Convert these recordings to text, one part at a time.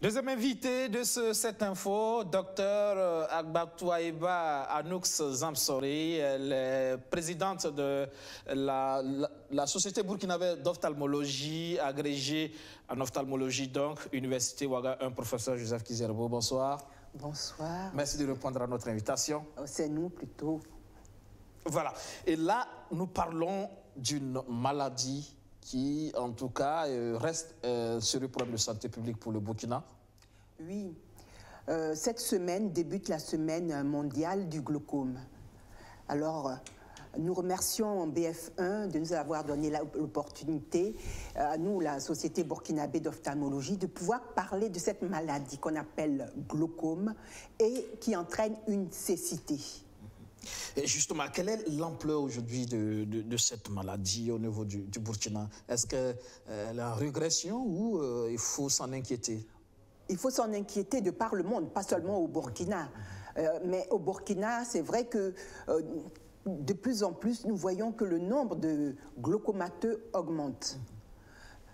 Deuxième invité de cette info, Dr Agbatouaïba Anouk Zamsori, elle est présidente de la Société burkinabé d'ophtalmologie, agrégée en ophtalmologie, donc Université Ouaga 1, professeur Joseph Kizerbo. Bonsoir. Bonsoir. Merci de répondre à notre invitation. C'est nous plutôt. Voilà. Et là, nous parlons d'une maladie qui, en tout cas, reste sur le problème de santé publique pour le Burkina. Oui. Cette semaine débute la semaine mondiale du glaucome. Alors, nous remercions BF1 de nous avoir donné l'opportunité, à nous, la Société burkinabé d'ophtalmologie, de pouvoir parler de cette maladie qu'on appelle glaucome et qui entraîne une cécité. Et justement, quelle est l'ampleur aujourd'hui de cette maladie au niveau du Burkina? Est-ce qu'elle est en régression ou il faut s'en inquiéter? Il faut s'en inquiéter de par le monde, pas seulement au Burkina. Mais au Burkina, c'est vrai que de plus en plus, nous voyons que le nombre de glaucomateux augmente.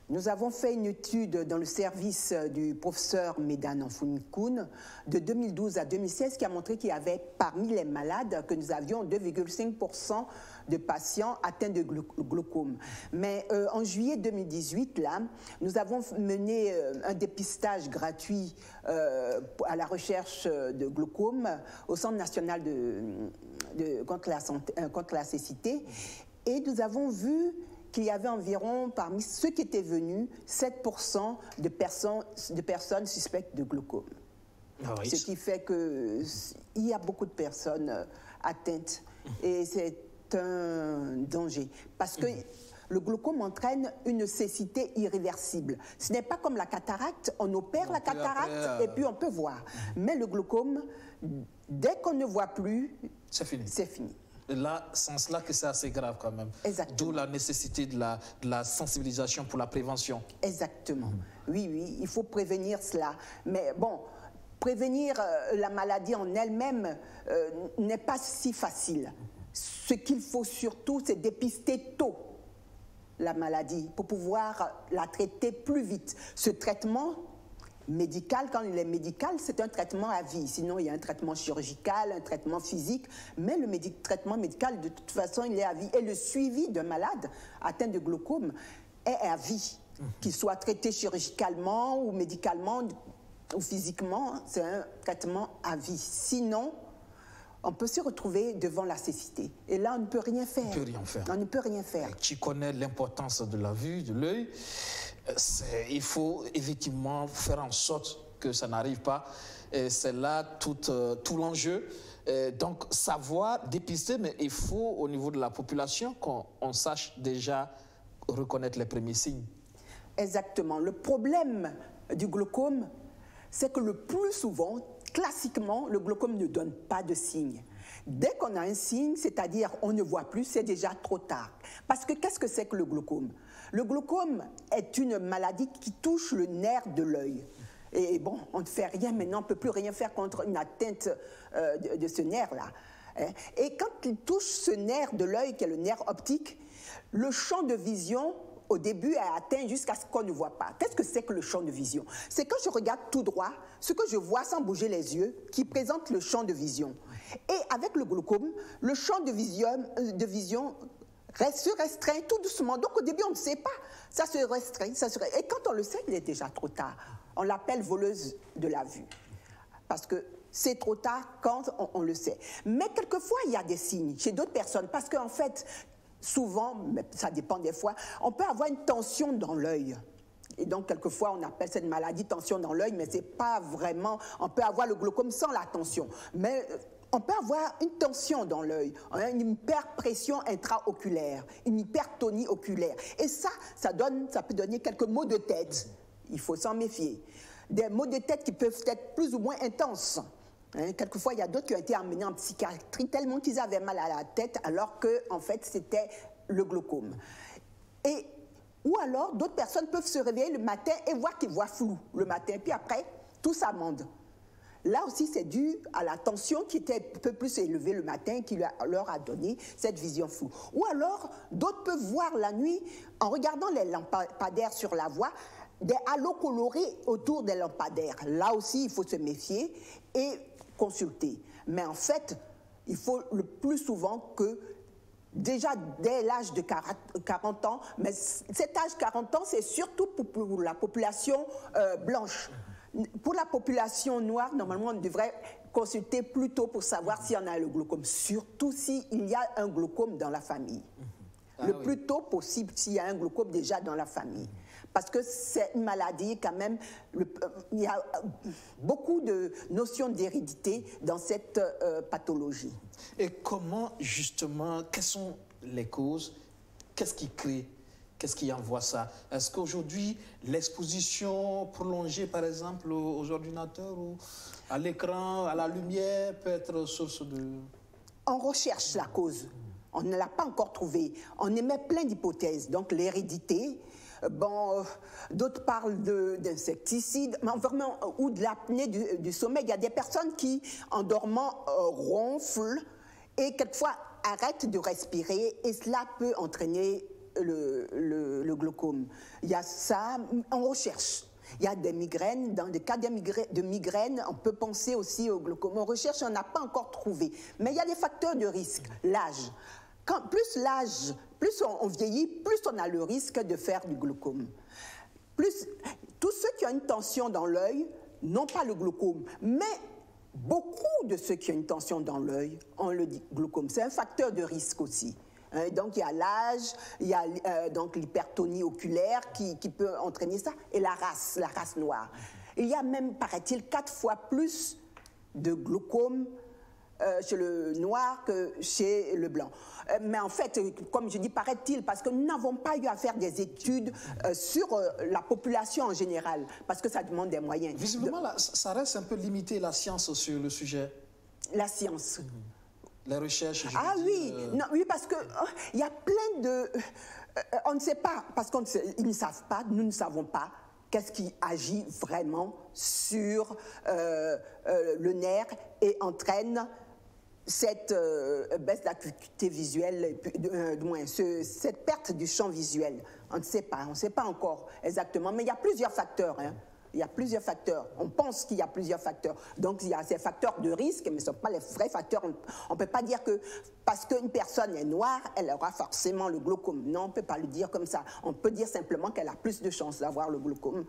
Nous avons fait une étude dans le service du professeur Medane Nfounikoun de 2012 à 2016 qui a montré qu'il y avait parmi les malades que nous avions 2,5% de patients atteints de glaucome. Mais en juillet 2018, là, nous avons mené un dépistage gratuit à la recherche de glaucome au Centre national contre la cécité et nous avons vu qu'il y avait environ, parmi ceux qui étaient venus, 7% de personnes suspectes de glaucome. Ah oui. Ce qui fait qu'il y a beaucoup de personnes atteintes. Et c'est un danger. Parce que le glaucome entraîne une cécité irréversible. Ce n'est pas comme la cataracte. On opère la cataracte et puis on peut voir. Mais le glaucome, dès qu'on ne voit plus, c'est fini. C'est fini. Là, sans cela que c'est assez grave quand même. D'où la nécessité de la sensibilisation pour la prévention. Exactement. Oui, oui, il faut prévenir cela. Mais bon, prévenir la maladie en elle-même n'est pas si facile. Ce qu'il faut surtout, c'est dépister tôt la maladie pour pouvoir la traiter plus vite. Ce traitement médical, quand il est médical, c'est un traitement à vie. Sinon, il y a un traitement chirurgical, un traitement physique. Mais le traitement médical, de toute façon, il est à vie. Et le suivi d'un malade atteint de glaucome est à vie. Qu'il soit traité chirurgicalement ou médicalement ou physiquement, c'est un traitement à vie. Sinon, on peut se retrouver devant la cécité. Et là, on ne peut rien faire. On ne peut rien faire. On ne peut rien faire. Tu connais l'importance de la vue, de l'œil. Il faut effectivement faire en sorte que ça n'arrive pas. C'est là tout l'enjeu. Donc, savoir dépister, mais il faut, au niveau de la population, qu'on sache déjà reconnaître les premiers signes. Exactement. Le problème du glaucome, c'est que le plus souvent, classiquement, le glaucome ne donne pas de signes. Dès qu'on a un signe, c'est-à-dire on ne voit plus, c'est déjà trop tard. Parce que qu'est-ce que c'est que le glaucome? Le glaucome est une maladie qui touche le nerf de l'œil. Et bon, on ne fait rien maintenant, on ne peut plus rien faire contre une atteinte de ce nerf-là. Et quand il touche ce nerf de l'œil, qui est le nerf optique, le champ de vision, au début, est atteint jusqu'à ce qu'on ne voit pas. Qu'est-ce que c'est que le champ de vision? C'est quand je regarde tout droit, ce que je vois sans bouger les yeux, qui présente le champ de vision. Et avec le glaucome, le champ de vision se restreint tout doucement. Donc au début, on ne sait pas. Ça se restreint. Et quand on le sait, il est déjà trop tard. On l'appelle voleuse de la vue. Parce que c'est trop tard quand on le sait. Mais quelquefois, il y a des signes chez d'autres personnes. Parce qu'en fait, souvent, mais ça dépend des fois, on peut avoir une tension dans l'œil. Et donc, quelquefois, on appelle cette maladie tension dans l'œil, mais ce n'est pas vraiment... On peut avoir le glaucome sans la tension. Mais on peut avoir une tension dans l'œil, une hyperpression intraoculaire, une hypertonie oculaire. Et ça peut donner quelques maux de tête. Il faut s'en méfier. Des maux de tête qui peuvent être plus ou moins intenses. Quelquefois, il y a d'autres qui ont été emmenés en psychiatrie tellement qu'ils avaient mal à la tête, alors que, en fait, c'était le glaucome. Ou alors, d'autres personnes peuvent se réveiller le matin et voir qu'ils voient flou le matin, puis après, tout s'amende. Là aussi, c'est dû à la tension qui était un peu plus élevée le matin qui leur a donné cette vision floue. Ou alors, d'autres peuvent voir la nuit, en regardant les lampadaires sur la voie, des halos colorés autour des lampadaires. Là aussi, il faut se méfier et consulter. Mais en fait, il faut le plus souvent que, déjà dès l'âge de 40 ans, mais cet âge 40 ans, c'est surtout pour la population blanche. Pour la population noire, normalement, on devrait consulter plus tôt pour savoir s'il y en a le glaucome, surtout s'il y a un glaucome dans la famille. Le plus tôt possible s'il y a un glaucome déjà dans la famille. Parce que c'est une maladie quand même, il y a beaucoup de notions d'hérédité dans cette pathologie. Et comment justement, quelles sont les causes? Qu'est-ce qui crée? Qu'est-ce qui envoie ça? Est-ce qu'aujourd'hui, l'exposition prolongée, par exemple, aux ordinateurs ou à l'écran, à la lumière, peut être source de... On recherche la cause. On ne l'a pas encore trouvée. On émet plein d'hypothèses. Donc l'hérédité, bon, d'autres parlent d'insecticides, ou de l'apnée du sommeil. Il y a des personnes qui, en dormant, ronflent et quelquefois arrêtent de respirer et cela peut entraîner le glaucome. Il y a ça, on recherche. Il y a des migraines, dans des cas de migraines, on peut penser aussi au glaucome. On recherche, on n'a pas encore trouvé. Mais il y a des facteurs de risque, l'âge. Plus l'âge, plus on vieillit, plus on a le risque de faire du glaucome. Tous ceux qui ont une tension dans l'œil n'ont pas le glaucome, mais beaucoup de ceux qui ont une tension dans l'œil ont le glaucome. C'est un facteur de risque aussi. Donc il y a l'âge, il y a donc l'hypertonie oculaire qui peut entraîner ça, et la race noire. Il y a même, paraît-il, 4 fois plus de glaucome chez le noir que chez le blanc. Mais en fait, comme je dis, paraît-il, parce que nous n'avons pas eu à faire des études sur la population en général, parce que ça demande des moyens. Visiblement, là, ça reste un peu limité, la science sur le sujet. La science. Les recherches, non, oui, parce que il y a plein de... on ne sait pas, parce qu'ils ne savent pas, nous ne savons pas, qu'est-ce qui agit vraiment sur le nerf et entraîne cette baisse d'acuité visuelle, du moins cette perte du champ visuel. On ne sait pas encore exactement, mais il y a plusieurs facteurs. Il y a plusieurs facteurs. On pense qu'il y a plusieurs facteurs. Donc, il y a ces facteurs de risque, mais ce ne sont pas les vrais facteurs. On ne peut pas dire que parce qu'une personne est noire, elle aura forcément le glaucome. Non, on ne peut pas le dire comme ça. On peut dire simplement qu'elle a plus de chances d'avoir le glaucome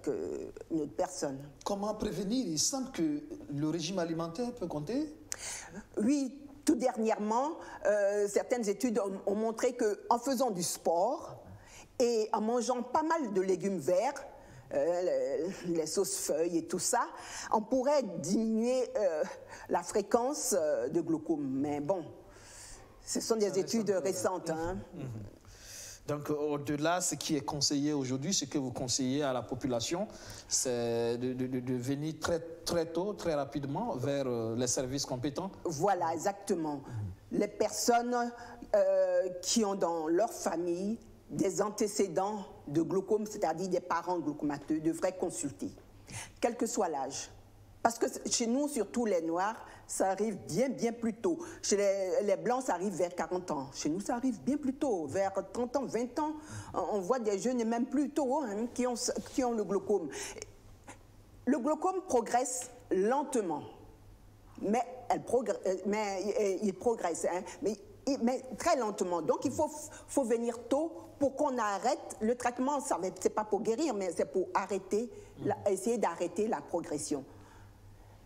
qu'une autre personne. Comment prévenir? Il semble que le régime alimentaire peut compter? Oui, tout dernièrement, certaines études ont montré qu'en faisant du sport et en mangeant pas mal de légumes verts, les sauces feuilles et tout ça, on pourrait diminuer la fréquence de glaucome. Mais bon, ce sont des études récentes. Donc, au-delà, ce qui est conseillé aujourd'hui, ce que vous conseillez à la population, c'est de venir très tôt, très rapidement vers les services compétents. Voilà, exactement. Les personnes qui ont dans leur famille des antécédents de glaucome, c'est-à-dire des parents glaucomateux, devraient consulter, quel que soit l'âge. Parce que chez nous, surtout les Noirs, ça arrive bien plus tôt. Chez les Blancs, ça arrive vers 40 ans. Chez nous, ça arrive bien plus tôt, vers 30 ans, 20 ans. On voit des jeunes, et même plus tôt, qui ont le glaucome. Le glaucome progresse lentement, mais il progresse, mais très lentement. Donc, il faut venir tôt pour qu'on arrête le traitement. Ce n'est pas pour guérir, mais c'est pour essayer d'arrêter la progression.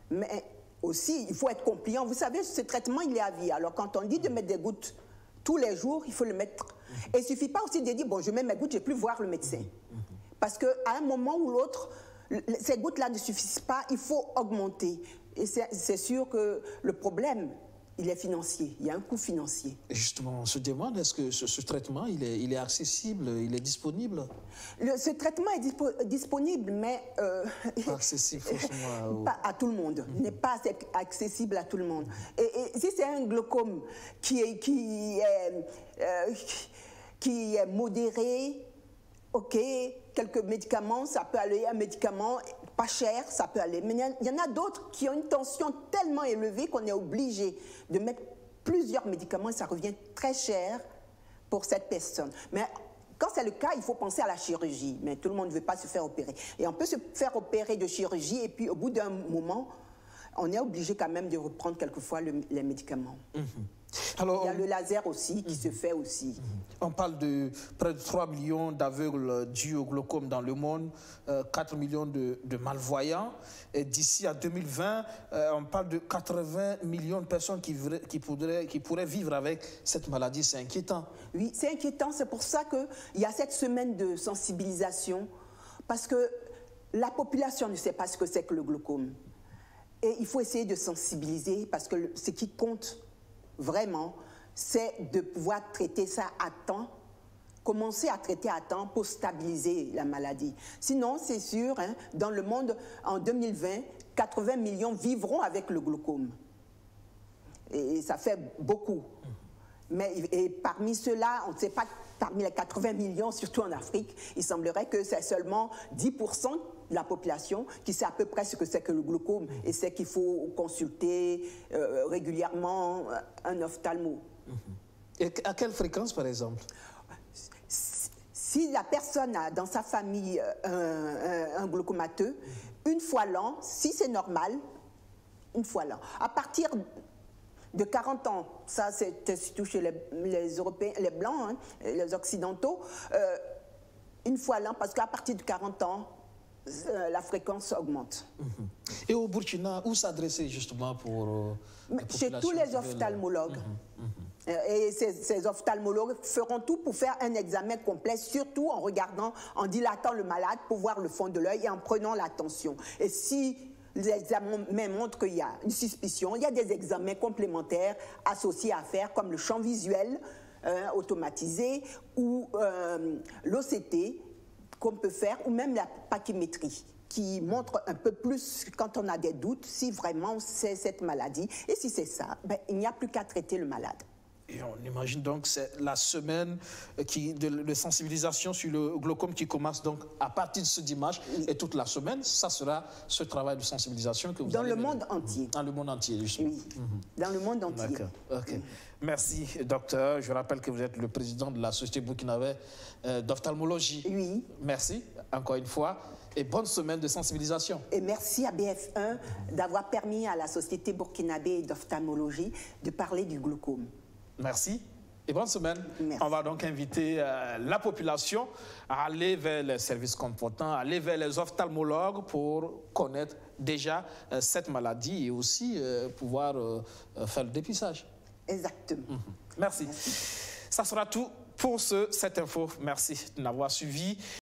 Mais aussi, il faut être compliant. Vous savez, ce traitement, il est à vie. Alors, quand on dit de mettre des gouttes tous les jours, il faut le mettre. Et il ne suffit pas aussi de dire, bon, je mets mes gouttes, je ne vais plus voir le médecin. Parce qu'à un moment ou l'autre, ces gouttes-là ne suffisent pas, il faut augmenter. Et c'est sûr que le problème, il est financier, il y a un coût financier. Et justement, on se demande, est-ce que ce traitement, il est accessible, il est disponible? Ce traitement est disponible, mais... pas accessible, forcément. Pas à tout le monde. Il n'est pas accessible à tout le monde. Et si c'est un glaucome qui est modéré, ok, quelques médicaments, ça peut aller, un médicament pas cher, ça peut aller. Mais il y en a d'autres qui ont une tension tellement élevée qu'on est obligé de mettre plusieurs médicaments et ça revient très cher pour cette personne. Mais Quand c'est le cas, il faut penser à la chirurgie, mais tout le monde ne veut pas se faire opérer. Et on peut se faire opérer de chirurgie et puis au bout d'un moment, on est obligé quand même de reprendre quelquefois les médicaments. Alors, il y a le laser aussi qui se fait aussi. On parle de près de 3 millions d'aveugles dus au glaucome dans le monde, 4 millions de malvoyants. Et d'ici à 2020, on parle de 80 millions de personnes qui pourraient vivre avec cette maladie. C'est inquiétant. Oui, c'est inquiétant. C'est pour ça qu'il y a cette semaine de sensibilisation, parce que la population ne sait pas ce que c'est que le glaucome. Et il faut essayer de sensibiliser, parce que ce qui compte vraiment, c'est de pouvoir traiter ça à temps, commencer à traiter à temps pour stabiliser la maladie. Sinon, c'est sûr, hein, dans le monde, en 2020, 80 millions vivront avec le glaucome. Et ça fait beaucoup. Et parmi ceux-là, on ne sait pas, parmi les 80 millions, surtout en Afrique, il semblerait que c'est seulement 10% de la population qui sait à peu près ce que c'est que le glaucome et c'est qu'il faut consulter régulièrement un ophtalmo. Et à quelle fréquence, par exemple? Si la personne a dans sa famille un glaucomateux, une fois l'an, si c'est normal, une fois l'an. À partir de 40 ans, ça c'est surtout chez les Européens, les Blancs, hein, les Occidentaux, une fois l'an, parce qu'à partir de 40 ans, la fréquence augmente. Et au Burkina, où s'adresser justement pour chez tous les ophtalmologues. Et ces ophtalmologues feront tout pour faire un examen complet, surtout en regardant, en dilatant le malade pour voir le fond de l'œil et en prenant la tension. Et si les examens montrent qu'il y a une suspicion, il y a des examens complémentaires associés à faire, comme le champ visuel automatisé ou l'OCT qu'on peut faire, ou même la pachymétrie, qui montre un peu plus, quand on a des doutes, si vraiment c'est cette maladie. Et si c'est ça, ben, il n'y a plus qu'à traiter le malade. Et on imagine donc c'est la semaine de sensibilisation sur le glaucome qui commence donc à partir de ce dimanche et toute la semaine. Ça sera ce travail de sensibilisation que vous dans allez le monde entier. Dans le monde entier, justement. Oui, dans le monde entier. D'accord. Okay. Merci, docteur. Je rappelle que vous êtes le président de la Société burkinabé d'ophtalmologie. Oui. Merci, encore une fois. Et bonne semaine de sensibilisation. Et merci à BF1 d'avoir permis à la Société burkinabé d'ophtalmologie de parler du glaucome. Merci et bonne semaine. Merci. On va donc inviter la population à aller vers les services compétents, à aller vers les ophtalmologues pour connaître déjà cette maladie et aussi pouvoir faire le dépistage. Exactement. Merci. Ça sera tout pour cette info. Merci de m'avoir suivi.